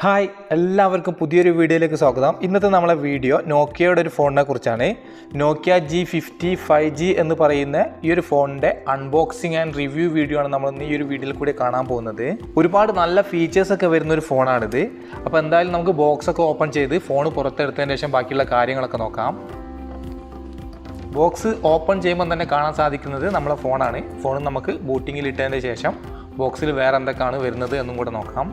Hi എല്ലാവർക്കും പുതിയൊരു വീഡിയോയിലേക്ക് സ്വാഗതം. ഇന്നത്തെ നമ്മളെ വീഡിയോ നോക്കിയയുടെ ഒരു ഫോണിനെ കുറിച്ചാണ്. നോക്കിയ G50 5G എന്ന് പറയുന്ന ഈ ഒരു ഫോണിൻ്റെ അൺബോക്സിങ് ആൻഡ് റിവ്യൂ വീഡിയോ ആണ് നമ്മൾ ഇന്ന് ഈ ഒരു വീഡിയോയിൽ കൂടി കാണാൻ പോകുന്നത്. ഒരുപാട് നല്ല ഫീച്ചേഴ്സൊക്കെ വരുന്ന ഒരു ഫോണാണിത്. അപ്പോൾ എന്തായാലും നമുക്ക് ബോക്സൊക്കെ ഓപ്പൺ ചെയ്ത് ഫോൺ പുറത്തെടുത്തതിന് ശേഷം ബാക്കിയുള്ള കാര്യങ്ങളൊക്കെ നോക്കാം. ബോക്സ് ഓപ്പൺ ചെയ്യുമ്പോൾ തന്നെ കാണാൻ സാധിക്കുന്നത് നമ്മളെ ഫോണാണ്. ഫോൺ നമുക്ക് ബൂട്ടിങ്ങിൽ ഇട്ടതിന് ശേഷം ബോക്സിൽ വേറെ എന്തൊക്കെയാണ് വരുന്നത് എന്നും കൂടെ നോക്കാം.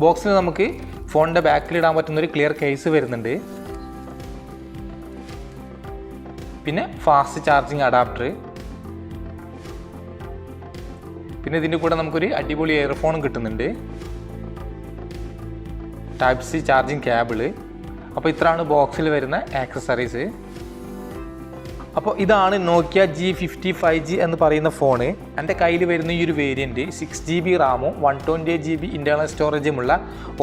ബോക്സിൽ നമുക്ക് ഫോണിൻ്റെ ബാക്കിലിടാൻ പറ്റുന്നൊരു ക്ലിയർ കേസ് വരുന്നുണ്ട്. പിന്നെ ഫാസ്റ്റ് ചാർജിങ് അഡാപ്റ്റർ, പിന്നെ ഇതിൻ്റെ കൂടെ നമുക്കൊരു അടിപൊളി ഇയർഫോണും കിട്ടുന്നുണ്ട്. Type C charging cable. അപ്പോൾ ഇത്രയാണ് ബോക്സിൽ വരുന്ന ആക്സസറീസ്. അപ്പോൾ ഇതാണ് നോക്കിയ G50 5G എന്ന് പറയുന്ന ഫോണ്. എൻ്റെ കയ്യിൽ വരുന്ന ഈ ഒരു വേരിയൻറ്റ് 6GB റാമും 128GB ഇൻറ്റേർണൽ സ്റ്റോറേജുമുള്ള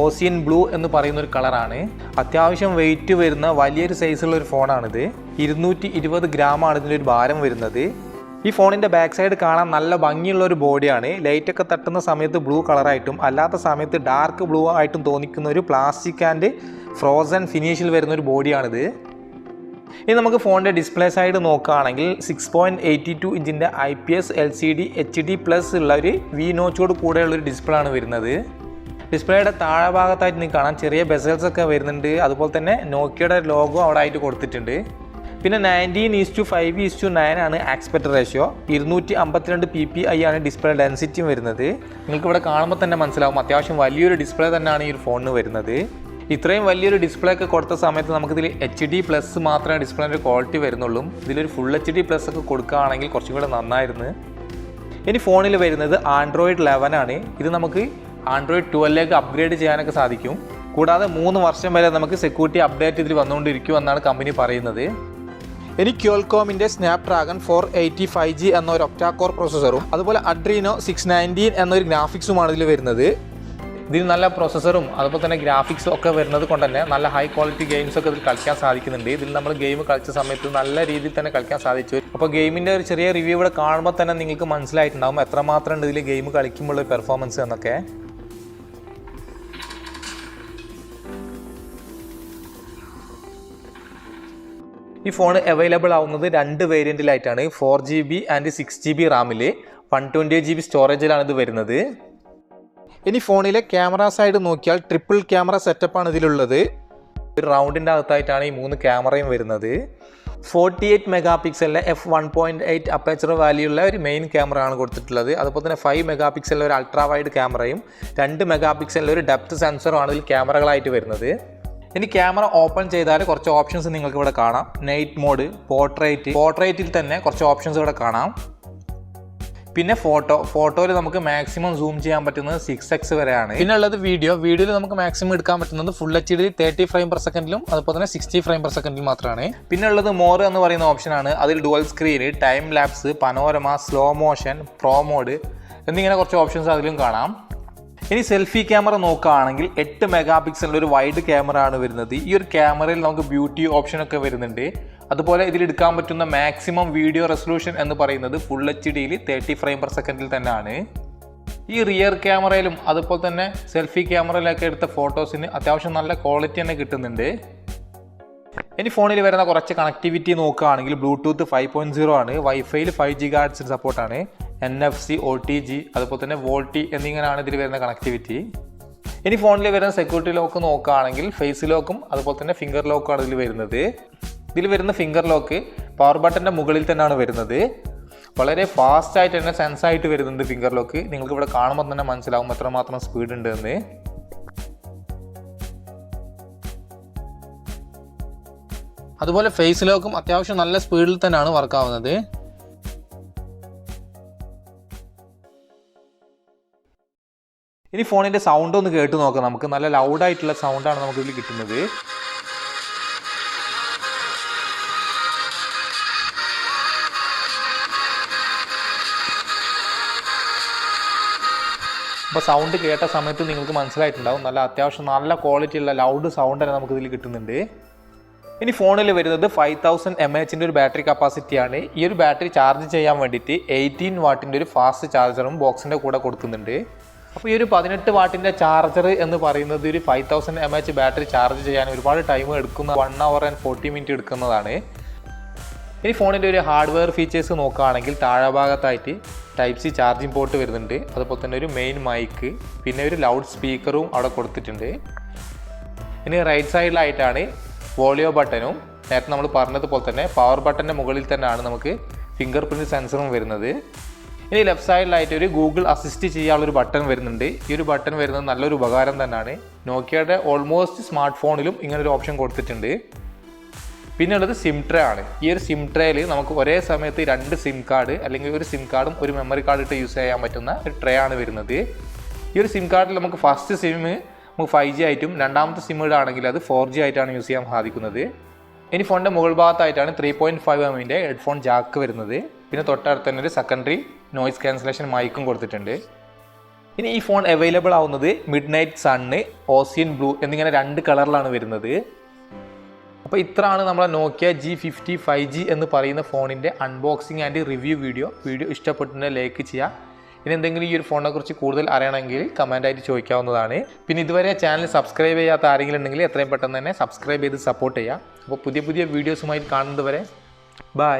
ഓസിയൻ ബ്ലൂ എന്ന് പറയുന്ന ഒരു കളറാണ്. അത്യാവശ്യം വെയിറ്റ് വരുന്ന വലിയൊരു സൈസുള്ള ഒരു ഫോണാണിത്. 220 ഗ്രാമാണ് ഇതിൻ്റെ ഒരു ഭാരം വരുന്നത്. ഈ ഫോണിൻ്റെ ബാക്ക് സൈഡ് കാണാൻ നല്ല ഭംഗിയുള്ള ഒരു ബോഡിയാണ്. ലൈറ്റൊക്കെ തട്ടുന്ന സമയത്ത് ബ്ലൂ കളറായിട്ടും അല്ലാത്ത സമയത്ത് ഡാർക്ക് ബ്ലൂ ആയിട്ടും തോന്നിക്കുന്ന ഒരു പ്ലാസ്റ്റിക് ആൻഡ് ഫ്രോസൺ ഫിനിഷിൽ വരുന്ന ഒരു ബോഡിയാണിത്. ഇനി നമുക്ക് ഫോണിൻ്റെ ഡിസ്പ്ലേ സൈഡ് നോക്കുകയാണെങ്കിൽ 6.82 ഇഞ്ചിൻ്റെ IPS LCD HD+ ഉള്ള ഒരു വി നോച്ചോട് കൂടെയുള്ളൊരു ഡിസ്പ്ലേ ആണ് വരുന്നത്. ഡിസ്പ്ലേയുടെ താഴെ ഭാഗത്തായിട്ട് നിങ്ങൾക്ക് കാണാം ചെറിയ ബെസൽസ് ഒക്കെ വരുന്നുണ്ട്. അതുപോലെ തന്നെ നോക്കിയയുടെ ലോഗോ അവിടെ ആയിട്ട് കൊടുത്തിട്ടുണ്ട്. പിന്നെ 19:5:9 ആണ് ആസ്പെക്ട് റേഷ്യോ. 252 ppi ആണ് ഡിസ്പ്ലേ ഡെൻസിറ്റിയും വരുന്നത്. നിങ്ങൾക്ക് ഇവിടെ കാണുമ്പോൾ തന്നെ മനസ്സിലാവും അത്യാവശ്യം വലിയൊരു ഡിസ്പ്ലേ തന്നെയാണ് ഈ ഒരു ഫോണിന് വരുന്നത്. ഇത്രയും വലിയൊരു ഡിസ്പ്ലേ ഒക്കെ കൊടുത്ത സമയത്ത് നമുക്കിതിൽ HD+ മാത്രമേ ഡിസ്പ്ലേൻ്റെ ക്വാളിറ്റി വരുന്നുള്ളൂ. ഇതിലൊരു ഫുൾ HD+ ഒക്കെ കൊടുക്കുകയാണെങ്കിൽ കുറച്ചും കൂടെ നന്നായിരുന്നു. ഇനി ഫോണിൽ വരുന്നത് Android 11 ആണ്. ഇത് നമുക്ക് Android 12ലേക്ക് അപ്ഗ്രേഡ് ചെയ്യാനൊക്കെ സാധിക്കും. കൂടാതെ 3 വർഷം വരെ നമുക്ക് സെക്യൂരിറ്റി അപ്ഡേറ്റ് ഇതിൽ വന്നുകൊണ്ടിരിക്കും എന്നാണ് കമ്പനി പറയുന്നത്. ഇനി ക്വാൽകോമിൻ്റെ സ്നാപ്ഡ്രാഗൺ 485G എന്ന ഒരു ഒക്ടാ കോർ പ്രോസസ്സറും അതുപോലെ അഡ്രീനോ 619 എന്നൊരു ഗ്രാഫിക്സുമാണ് ഇതിൽ വരുന്നത്. ഇതിൽ നല്ല പ്രോസസ്സറും അതുപോലെ തന്നെ ഗ്രാഫിക്സും ഒക്കെ വരുന്നത് കൊണ്ട് തന്നെ നല്ല ഹൈ ക്വാളിറ്റി ഗെയിംസ് ഒക്കെ ഇതിൽ കളിക്കാൻ സാധിക്കുന്നുണ്ട്. ഇതിൽ നമ്മൾ ഗെയിം കളിച്ച സമയത്ത് നല്ല രീതിയിൽ തന്നെ കളിക്കാൻ സാധിച്ചു. അപ്പോൾ ഗെയിമിൻ്റെ ഒരു ചെറിയ റിവ്യൂ ഇവിടെ കാണുമ്പോൾ തന്നെ നിങ്ങൾക്ക് മനസ്സിലായിട്ടുണ്ടാകും എത്രമാത്രം ഉണ്ട് ഇതിൽ ഗെയിം കളിക്കുമ്പോൾ പെർഫോമൻസ് എന്നൊക്കെ. ഈ ഫോൺ അവൈലബിൾ ആവുന്നത് 2 വേരിയൻറ്റിലായിട്ടാണ്. 4GB ആൻഡ് 6GB റാമിൽ 128GB സ്റ്റോറേജിലാണ് ഇത് വരുന്നത്. ഇനി ഫോണിലെ ക്യാമറ സൈഡ് നോക്കിയാൽ ട്രിപ്പിൾ ക്യാമറ സെറ്റപ്പാണ് ഇതിലുള്ളത്. ഒരു റൗണ്ടിൻ്റെ അകത്തായിട്ടാണ് ഈ 3 ക്യാമറയും വരുന്നത്. 48 മെഗാപിക്സലിലെ f1.8 അപ്പേച്ചർ വാല്യുള്ള ഒരു മെയിൻ ക്യാമറ ആണ് കൊടുത്തിട്ടുള്ളത്. അതുപോലെ തന്നെ 5 മെഗാപിക്സലിലെ ഒരു അൾട്രാ വൈഡ് ക്യാമറയും 2 മെഗാപിക്സലിലെ ഒരു ഡെപ്ത് സെൻസറും ആണ് ഇതിൽ ക്യാമറകളായിട്ട് വരുന്നത്. ഇനി ക്യാമറ ഓപ്പൺ ചെയ്താൽ കുറച്ച് ഓപ്ഷൻസ് നിങ്ങൾക്ക് ഇവിടെ കാണാം. നൈറ്റ് മോഡ്, പോർട്രേറ്റിൽ തന്നെ കുറച്ച് ഓപ്ഷൻസ് ഇവിടെ കാണാം. പിന്നെ ഫോട്ടോയിൽ നമുക്ക് മാക്സിമം സൂം ചെയ്യാൻ പറ്റുന്നത് 6x വരെയാണ്. പിന്നെ ഉള്ളത് വീഡിയോയിൽ നമുക്ക് മാക്സിമം എടുക്കാൻ പറ്റുന്നത് ഫുൾ HD 30 ഫ്രെയിം പെർ സെക്കൻഡിലും അതുപോലെ തന്നെ 60 ഫ്രെയിം പെർ സെക്കൻഡിലും മാത്രമാണ്. പിന്നെ ഉള്ളത് മോർ എന്ന് പറയുന്ന ഓപ്ഷനാണ്. അതിൽ dual screen, time lapse, panorama, slow motion, pro mode എന്നിങ്ങനെ കുറച്ച് ഓപ്ഷൻസ് അതിലും കാണാം. ഇനി സെൽഫി ക്യാമറ നോക്കുകയാണെങ്കിൽ 8 മെഗാപിക്സലിൻ്റെ ഒരു വൈഡ് ക്യാമറ ആണ് വരുന്നത്. ഈ ഒരു ക്യാമറയിൽ നമുക്ക് ബ്യൂട്ടി ഓപ്ഷനൊക്കെ വരുന്നുണ്ട്. അതുപോലെ ഇതിലെടുക്കാൻ പറ്റുന്ന മാക്സിമം വീഡിയോ റെസൊല്യൂഷൻ എന്ന് പറയുന്നത് ഫുൾ HD 30 ഫ്രെയിം പെർ സെക്കൻഡിൽ തന്നെയാണ്. ഈ റിയർ ക്യാമറയിലും അതുപോലെ തന്നെ സെൽഫി ക്യാമറയിലൊക്കെ എടുത്ത ഫോട്ടോസിന് അത്യാവശ്യം നല്ല ക്വാളിറ്റി തന്നെ കിട്ടുന്നുണ്ട്. ഇനി ഫോണിൽ വരുന്ന കുറച്ച് കണക്ടിവിറ്റി നോക്കുകയാണെങ്കിൽ ബ്ലൂടൂത്ത് 5.0 ആണ്. വൈഫൈയിൽ 5 GHz സപ്പോർട്ടാണ്. NFC, OTG അതുപോലെ തന്നെ വോൾട്ടി എന്നിങ്ങനെയാണ് ഇതിൽ വരുന്ന കണക്ടിവിറ്റി. ഇനി ഫോണിൽ വരുന്ന സെക്യൂരിറ്റി ലോക്ക് നോക്കുകയാണെങ്കിൽ ഫേസ് ലോക്കും അതുപോലെ തന്നെ ഫിംഗർ ലോക്കുമാണ് ഇതിൽ വരുന്നത്. ഇതിൽ വരുന്ന ഫിംഗർ ലോക്ക് പവർ ബട്ടൻ്റെ മുകളിൽ തന്നെയാണ് വരുന്നത്. വളരെ ഫാസ്റ്റ് ആയിട്ട് തന്നെ സെൻസ് ആയിട്ട് വരുന്നുണ്ട് ഫിംഗർ ലോക്ക്. നിങ്ങൾക്ക് ഇവിടെ കാണുമ്പോൾ തന്നെ മനസ്സിലാവും എത്രമാത്രം സ്പീഡ് ഉണ്ട് എന്ന്. അതുപോലെ ഫേസ് ലോക്കും അത്യാവശ്യം നല്ല സ്പീഡിൽ തന്നെയാണ് വർക്ക് ആവുന്നത്. ഇനി ഫോണിൻ്റെ സൗണ്ട് ഒന്ന് കേട്ട് നോക്കാം. നമുക്ക് നല്ല ലൗഡായിട്ടുള്ള സൗണ്ടാണ് നമുക്കിതിൽ കിട്ടുന്നത്. അപ്പോൾ സൗണ്ട് കേട്ട സമയത്ത് നിങ്ങൾക്ക് മനസ്സിലായിട്ടുണ്ടാവും അത്യാവശ്യം നല്ല ക്വാളിറ്റിയുള്ള ലൗഡ് സൗണ്ട് തന്നെ നമുക്കിതിൽ കിട്ടുന്നുണ്ട്. ഇനി ഫോണിൽ വരുന്നത് 5000 mAh ഒരു ബാറ്ററി കപ്പാസിറ്റിയാണ്. ഈ ഒരു ബാറ്ററി ചാർജ് ചെയ്യാൻ വേണ്ടിയിട്ട് 18 വാട്ടിൻ്റെ ഒരു ഫാസ്റ്റ് ചാർജറും ബോക്സിൻ്റെ കൂടെ കൊടുക്കുന്നുണ്ട്. അപ്പോൾ ഈ ഒരു 18 വാട്ടിൻ്റെ ചാർജർ എന്ന് പറയുന്നത് ഒരു 5000 mAh ബാറ്ററി ചാർജ് ചെയ്യാൻ ഒരുപാട് ടൈം എടുക്കുന്ന 1 hour and 40 minutes എടുക്കുന്നതാണ്. ഇനി ഫോണിൻ്റെ ഒരു ഹാർഡ്വെയർ ഫീച്ചേഴ്സ് നോക്കുകയാണെങ്കിൽ താഴെ ഭാഗത്തായിട്ട് Type C ചാർജിങ് പോർട്ട് വരുന്നുണ്ട്. അതുപോലെ തന്നെ ഒരു മെയിൻ മൈക്ക്, പിന്നെ ഒരു ലൗഡ് സ്പീക്കറും അവിടെ കൊടുത്തിട്ടുണ്ട്. ഇനി റൈറ്റ് സൈഡിലായിട്ടാണ് വോളിയോ ബട്ടനും നേരത്തെ നമ്മൾ പറഞ്ഞതുപോലെ തന്നെ പവർ ബട്ടൻ്റെ മുകളിൽ തന്നെയാണ് നമുക്ക് ഫിംഗർ പ്രിൻറ്റ് സെൻസറും വരുന്നത്. ഇനി ലെഫ്റ്റ് സൈഡിലായിട്ട് ഒരു ഗൂഗിൾ അസിസ്റ്റ് ചെയ്യാനുള്ളൊരു ബട്ടൺ വരുന്നുണ്ട്. ഈ ഒരു ബട്ടൺ വരുന്നത് നല്ലൊരു ഉപകാരം തന്നെയാണ്. നോക്കിയയുടെ ഓൾമോസ്റ്റ് സ്മാർട്ട് ഫോണിലും ഇങ്ങനൊരു ഓപ്ഷൻ കൊടുത്തിട്ടുണ്ട്. പിന്നെ ഉള്ളത് സിം ട്രേ ആണ്. ഈ ഒരു സിം ട്രേയിൽ നമുക്ക് ഒരേ സമയത്ത് 2 സിം കാർഡ് അല്ലെങ്കിൽ ഒരു സിം കാർഡും ഒരു മെമ്മറി കാർഡ് ഇട്ട് യൂസ് ചെയ്യാൻ പറ്റുന്ന ഒരു ട്രേ ആണ് വരുന്നത്. ഈ ഒരു സിം കാർഡിൽ നമുക്ക് ഫസ്റ്റ് സിം നമുക്ക് 5G ആയിട്ടും രണ്ടാമത്തെ സിം ഇടാണെങ്കിൽ അത് 4G ആയിട്ടാണ് യൂസ് ചെയ്യാൻ സാധിക്കുന്നത്. ഇനി ഫോണിൻ്റെ മുകൾ ഭാഗത്തായിട്ടാണ് 3.5 mm ഹെഡ്ഫോൺ ജാക്ക് വരുന്നത്. പിന്നെ തൊട്ടടുത്ത് തന്നെ ഒരു സെക്കൻഡറി നോയിസ് ക്യാൻസലേഷൻ മൈക്കും കൊടുത്തിട്ടുണ്ട്. ഇനി ഈ ഫോൺ അവൈലബിൾ ആവുന്നത് മിഡ് നൈറ്റ് സണ്ണ്, ഓസിയൻ ബ്ലൂ എന്നിങ്ങനെ 2 കളറിലാണ് വരുന്നത്. അപ്പോൾ ഇത്രയാണ് നമ്മുടെ നോക്കിയ G50 5G എന്ന് പറയുന്ന ഫോണിൻ്റെ അൺബോക്സിങ് ആൻഡ് റിവ്യൂ വീഡിയോ ഇഷ്ടപ്പെട്ടിട്ടുണ്ടെങ്കിൽ ലൈക്ക് ചെയ്യുക. ഇനി എന്തെങ്കിലും ഈ ഒരു ഫോണിനെ കുറിച്ച് കൂടുതൽ അറിയണമെങ്കിൽ കമൻറ്റായിട്ട് ചോദിക്കാവുന്നതാണ്. പിന്നെ ഇതുവരെ ചാനൽ സബ്സ്ക്രൈബ് ചെയ്യാത്ത ആരെങ്കിലും ഉണ്ടെങ്കിൽ എത്രയും പെട്ടെന്ന് തന്നെ സബ്സ്ക്രൈബ് ചെയ്ത് സപ്പോർട്ട് ചെയ്യുക. അപ്പോൾ പുതിയ വീഡിയോസുമായി കാണുന്നത് വരെ ബൈ.